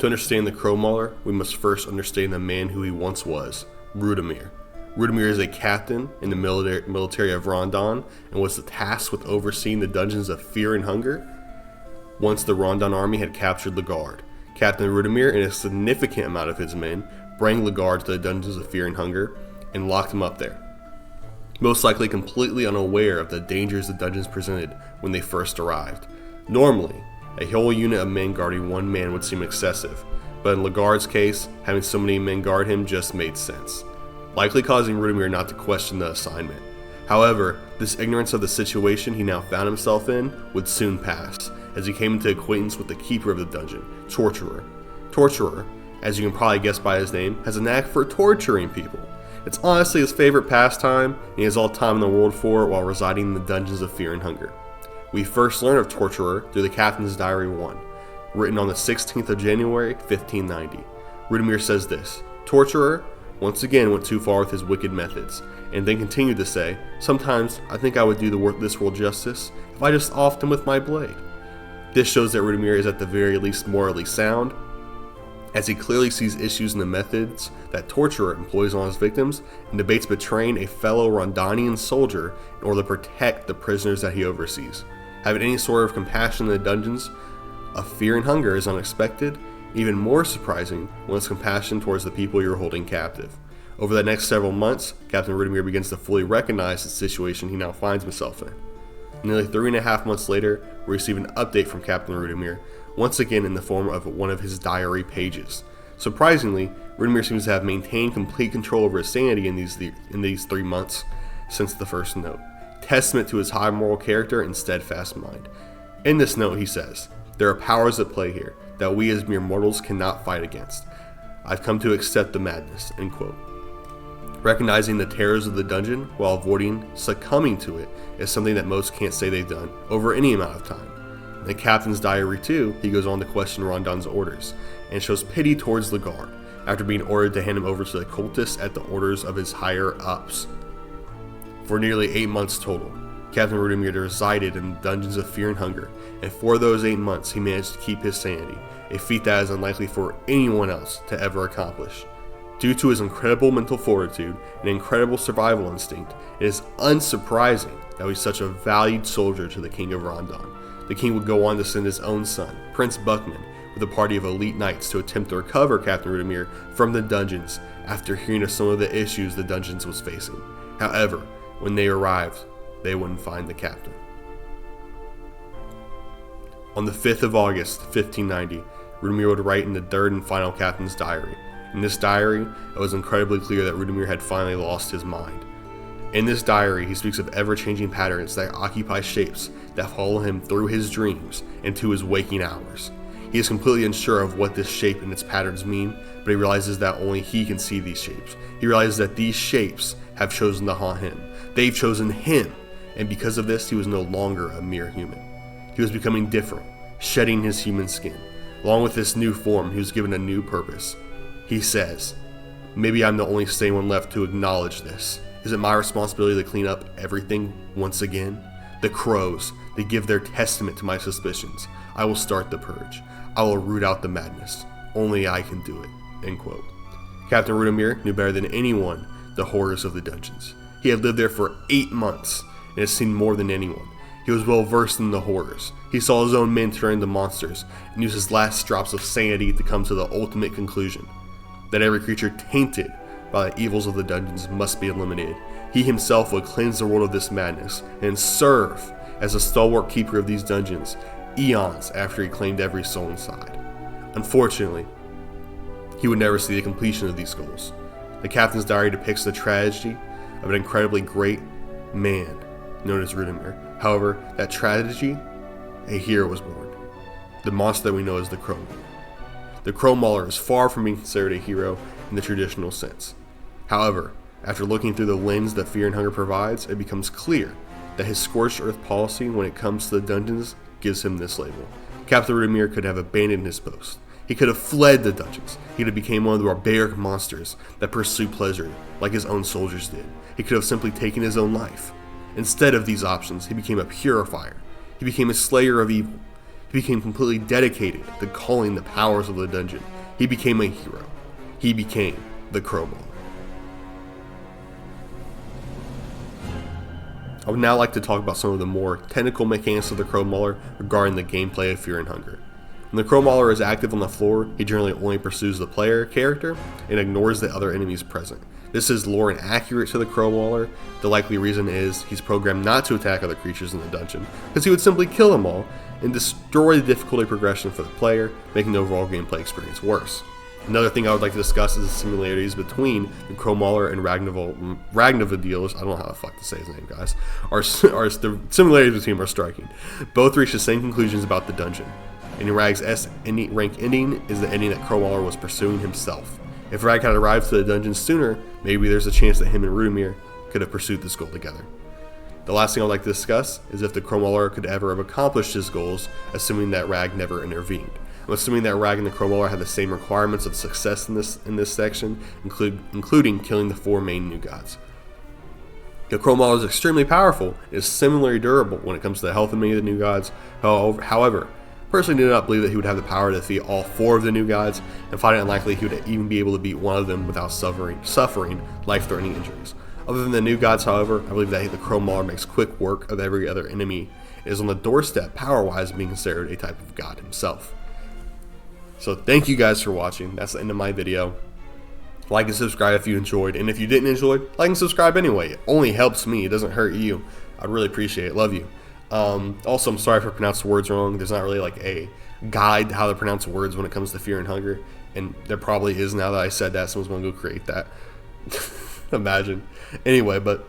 To understand the Crow Mauler, we must first understand the man who he once was, Rudimir. Rudimir is a captain in the military of Rondon and was tasked with overseeing the dungeons of fear and hunger. Once the Rondon army had captured Legarde, Captain Rudimer and a significant amount of his men bring Legarde to the dungeons of fear and hunger and locked him up there, most likely completely unaware of the dangers the dungeons presented when they first arrived. Normally, a whole unit of men guarding one man would seem excessive, but in Legarde's case, having so many men guard him just made sense, likely causing Rudimir not to question the assignment. However, this ignorance of the situation he now found himself in would soon pass, as he came into acquaintance with the keeper of the dungeon, Torturer. Torturer, as you can probably guess by his name, has a knack for torturing people. It's honestly his favorite pastime, and he has all time in the world for it while residing in the dungeons of fear and hunger. We first learn of Torturer through the Captain's Diary 1, written on the 16th of January, 1590. Rudimir says this: Torturer once again went too far with his wicked methods, and then continued to say, "Sometimes I think I would do this world justice if I just offed him with my blade." This shows that Rudimir is at the very least morally sound, as he clearly sees issues in the methods that Torturer employs on his victims and debates betraying a fellow Rondonian soldier in order to protect the prisoners that he oversees. Having any sort of compassion in the dungeons of fear and hunger is unexpected, even more surprising when it's compassion towards the people you're holding captive. Over the next several months, Captain Rudimir begins to fully recognize the situation he now finds himself in. Nearly 3.5 months later, we receive an update from Captain Rudimir, once again in the form of one of his diary pages. Surprisingly, Rudimir seems to have maintained complete control over his sanity in these 3 months since the first note, testament to his high moral character and steadfast mind. In this note he says, "There are powers at play here that we as mere mortals cannot fight against. I've come to accept the madness," end quote. Recognizing the terrors of the dungeon while avoiding succumbing to it is something that most can't say they've done over any amount of time. In the Captain's Diary 2, he goes on to question Rondon's orders and shows pity towards Legarde after being ordered to hand him over to the cultists at the orders of his higher ups. For nearly 8 months total, Captain Rudimir resided in the dungeons of fear and hunger, and for those 8 months he managed to keep his sanity, a feat that is unlikely for anyone else to ever accomplish. Due to his incredible mental fortitude and incredible survival instinct, it is unsurprising that he's such a valued soldier to the King of Rondon. The king would go on to send his own son, Prince Buckman, with a party of elite knights to attempt to recover Captain Rudimir from the dungeons after hearing of some of the issues the dungeons was facing. However, when they arrived, they wouldn't find the captain. On the 5th of August, 1590, Rudimir would write in the third and final Captain's Diary. In this diary, it was incredibly clear that Rudimir had finally lost his mind. In this diary, he speaks of ever-changing patterns that occupy shapes that follow him through his dreams and to his waking hours. He is completely unsure of what this shape and its patterns mean, but he realizes that only he can see these shapes. He realizes that these shapes have chosen to haunt him. They've chosen him, and because of this, he was no longer a mere human. He was becoming different, shedding his human skin. Along with this new form, he was given a new purpose. He says, "Maybe I'm the only sane one left to acknowledge this. Is it my responsibility to clean up everything once again? The crows, they give their testament to my suspicions. I will start the purge. I will root out the madness. Only I can do it," end quote. Captain Rudimir knew better than anyone the horrors of the dungeons. He had lived there for 8 months and had seen more than anyone. He was well versed in the horrors. He saw his own men turn into monsters and used his last drops of sanity to come to the ultimate conclusion: that every creature tainted by the evils of the dungeons must be eliminated. He himself would cleanse the world of this madness and serve as a stalwart keeper of these dungeons eons after he claimed every soul inside. Unfortunately, he would never see the completion of these goals. The Captain's Diary depicts the tragedy of an incredibly great man known as Rudimir. However, that tragedy, a hero was born. The monster that we know as the Crow Mauler. The Crow Mauler is far from being considered a hero in the traditional sense. However, after looking through the lens that Fear and Hunger provides, it becomes clear that his scorched earth policy when it comes to the dungeons gives him this label. Captain Rudimir could have abandoned his post. He could have fled the dungeons. He could have become one of the barbaric monsters that pursue pleasure like his own soldiers did. He could have simply taken his own life. Instead of these options, he became a purifier. He became a slayer of evil. He He became completely dedicated to calling the powers of the dungeon. He became a hero. He became the Crow Mauler. I would now like to talk about some of the more technical mechanics of the Crow Mauler regarding the gameplay of Fear and Hunger. When the Crow Mauler is active on the floor, he generally only pursues the player character and ignores the other enemies present. This is lore inaccurate to the Crow Mauler. The likely reason is he's programmed not to attack other creatures in the dungeon, because he would simply kill them all and destroy the difficulty progression for the player, making the overall gameplay experience worse. Another thing I would like to discuss is the similarities between the Crow Mauler and Ragnavadil's, I don't know how the fuck to say his name, guys, the similarities between them are striking. Both reach the same conclusions about the dungeon. And Rag's rank ending is the ending that Crow Mauler was pursuing himself. If Rag had arrived to the dungeon sooner, maybe there's a chance that him and Rudimir could have pursued this goal together. The last thing I'd like to discuss is if the Crow Mauler could ever have accomplished his goals, assuming that Rag never intervened. I'm assuming that Rag and the Crow Mauler have the same requirements of success in this section, including killing the 4 main new gods. The Crow Mauler is extremely powerful and is similarly durable when it comes to the health of many of the new gods. However, personally do not believe that he would have the power to defeat all 4 of the new gods, and find it unlikely he would even be able to beat one of them without suffering life-threatening injuries. Other than the new gods, however, I believe that the Crow Mauler makes quick work of every other enemy and is on the doorstep, power-wise, being considered a type of god himself. So thank you guys for watching. That's the end of my video. Like and subscribe if you enjoyed, and if you didn't enjoy, like and subscribe anyway. It only helps me. It doesn't hurt you. I'd really appreciate it. Love you. Also, I'm sorry if I pronounced words wrong. There's not really like a guide to how to pronounce words when it comes to Fear and Hunger, and there probably is now that I said that. Someone's going to go create that. Imagine. Anyway, but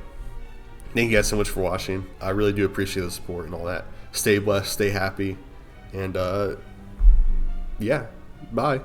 thank you guys so much for watching. I really do appreciate the support and all that. Stay blessed, stay happy, and yeah, bye.